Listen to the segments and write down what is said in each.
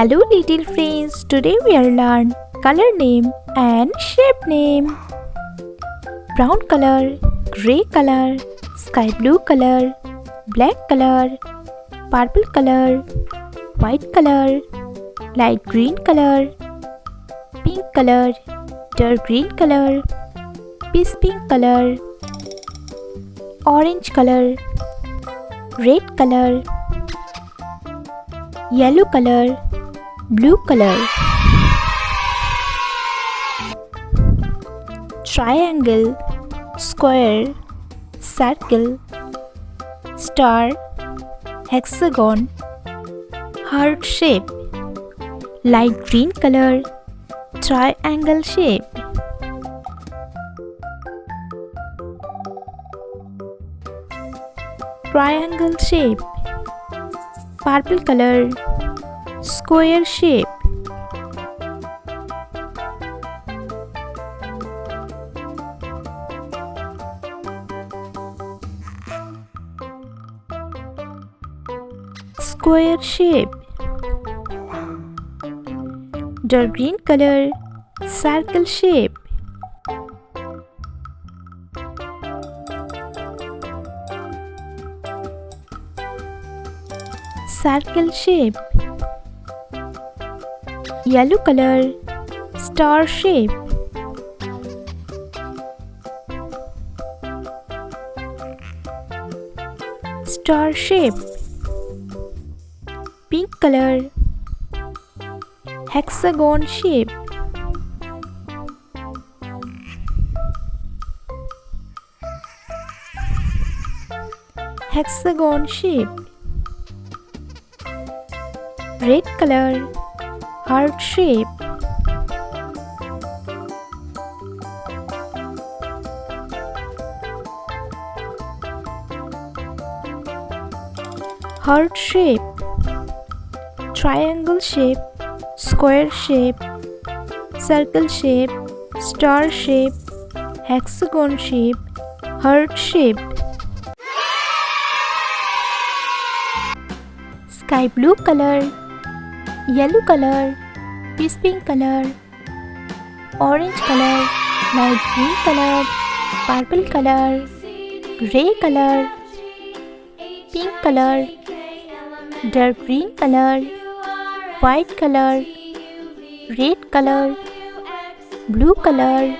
Hello little friends, today we will learn color name and shape name. Brown color, grey color, sky blue color, black color, purple color, white color, light green color, pink color, dark green color, peach pink color, orange color, red color, yellow color, blue color. Triangle, square, circle, star, hexagon, heart shape, light green color, triangle shape. Triangle shape, purple color, square shape. Square shape. Dark green color, circle shape. Circle shape. Yellow color, star shape. Star shape. Pink color, hexagon shape. Hexagon shape. Red color, heart shape. Heart shape. Triangle shape, square shape, circle shape, star shape, hexagon shape, heart shape. Sky blue color, yellow color, peach pink color, orange color, light green color, purple color, grey color, pink color, dark green color, white color, red color, blue color,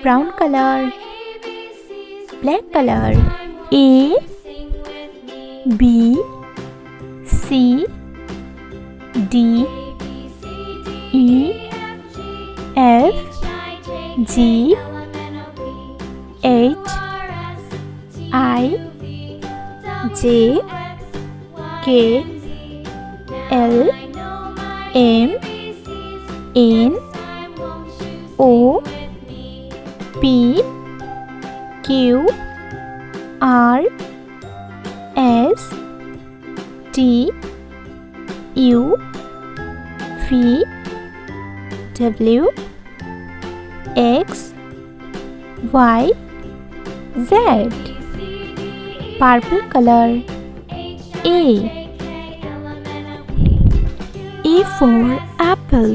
brown color, black color. A, B, C, D, E, F, G, H, I, J, K, L, M, N, O, P, Q, R, S, T, U, V, W, X, Y, Z. Purple color. A. A for apple.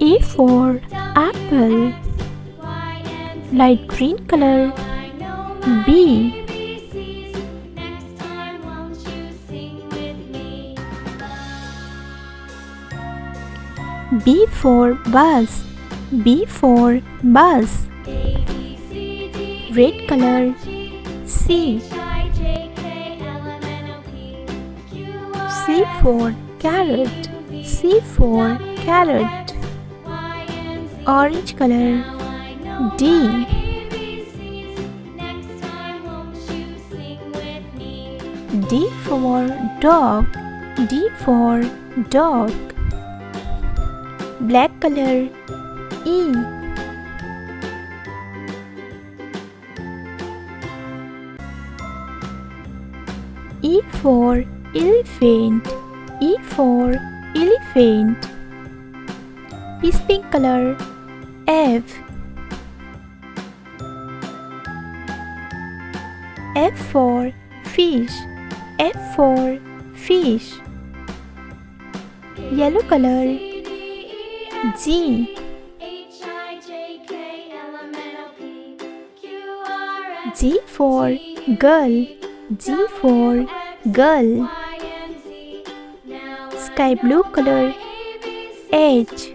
A for apple. Light green color. B. B for bus. B for bus. Red color. C. C for carrot. C for carrot. Orange color. D. D for dog. D for dog. Black color. E. E for elephant. E for elephant. Peach pink color. F. F for fish. F for fish. Yellow color. G. G for girl. G for girl. Sky blue color. H.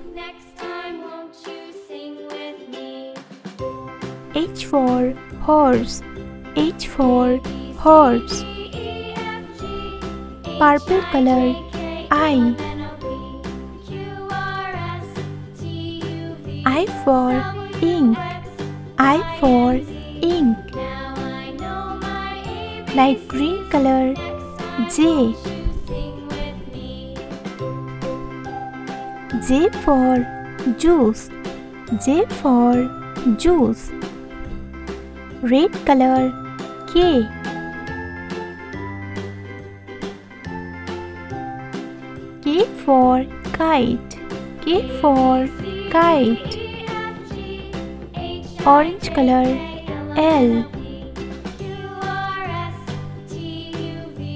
H for horse. H for horse. Purple color. I. I for ink. I for ink. Light green color. J. J for juice. J for juice. Red color. K. K for kite. K for kite. Orange color. L.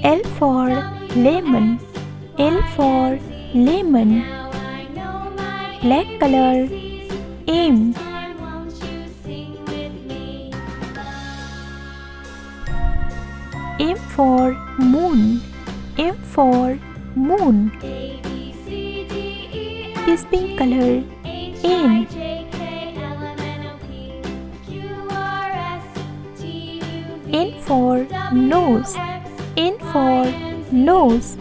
L for lemon. L for lemon. Black color. M. M for moon. M for moon. This pink color. N. N for nose. N for nose.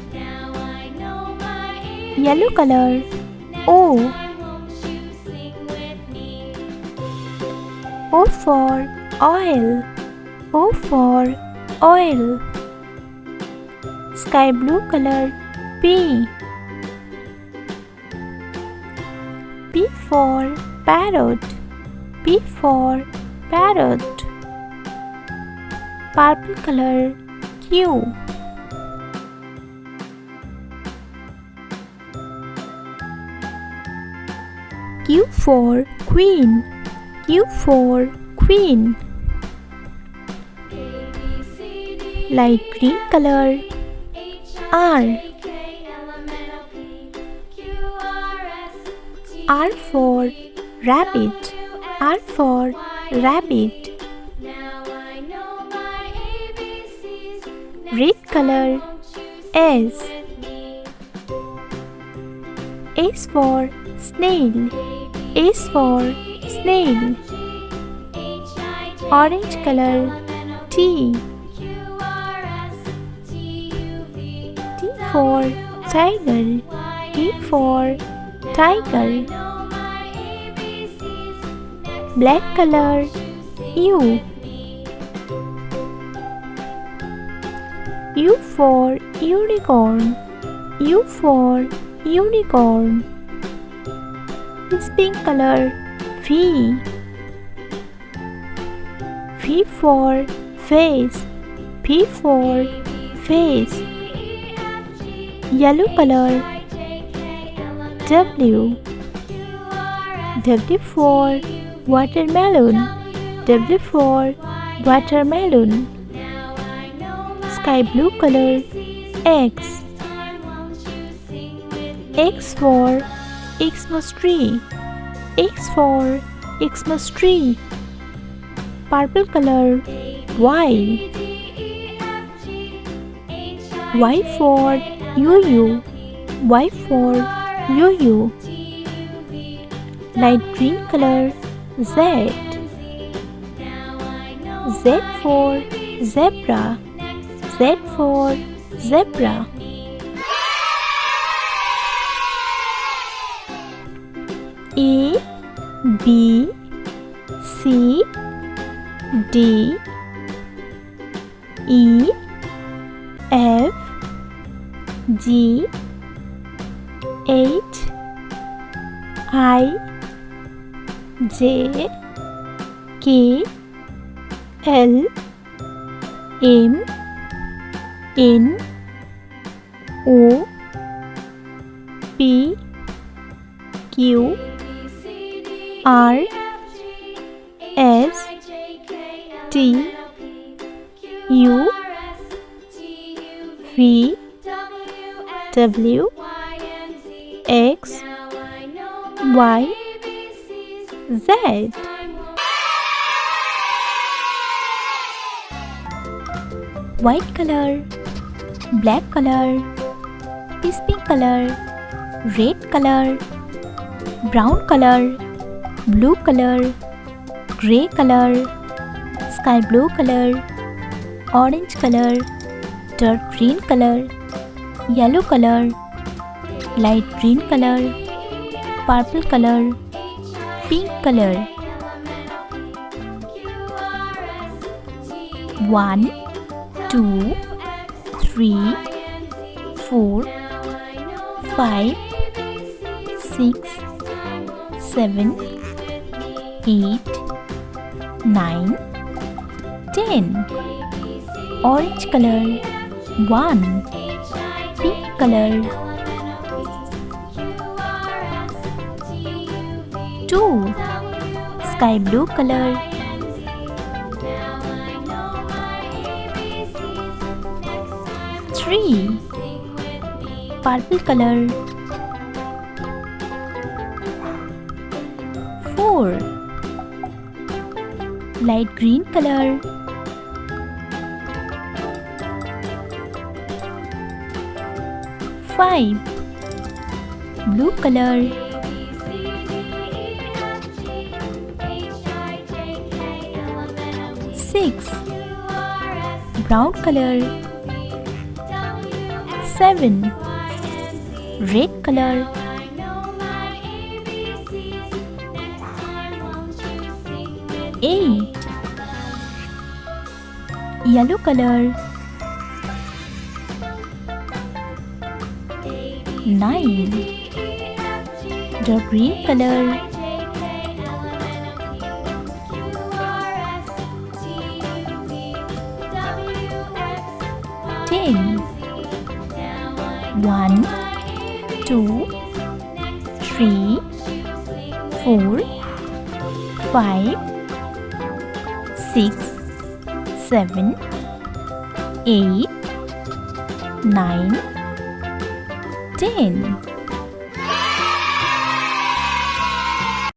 Yellow color. O. O for oil. O for oil. Sky blue color. P. P for parrot. P for parrot. Purple color. Q. Q for queen. Q for queen. Light green color. R. R for rabbit. R for rabbit. Red color. S. S for snail. S for snail. Orange color. T. T for tiger. T for tiger. Black color. U. U for unicorn. U for unicorn. This pink color. V. V for face. P for face. Yellow color. W. W for watermelon. W for watermelon. Sky blue color. X. X for Xmas tree. X for Xmas tree. Purple color. Y. Y for yo-yo. Y for yo-yo. Light green color. Z. Z for zebra. Z for zebra. A, B, C, D, E, F, G, H, I, J, K, L, M, N, O, P, Q, R, S, T, U, V, W, X, Y, Z. White color, black color, pink color, red color, brown color, blue color, grey color, sky blue color, orange color, dark green color, yellow color, light green color, purple color, pink color. 1, 2, 3, 4, 5, 6, 7, 8, 9, 10. Orange color 1, pink color 2, sky blue color 3, purple color 4, light green color 5, blue color 6, brown color 7, red color 8, yellow color 9, dark green color 10. 1, 2, 3, 4, 5, 6, 7, 8, 9, 10.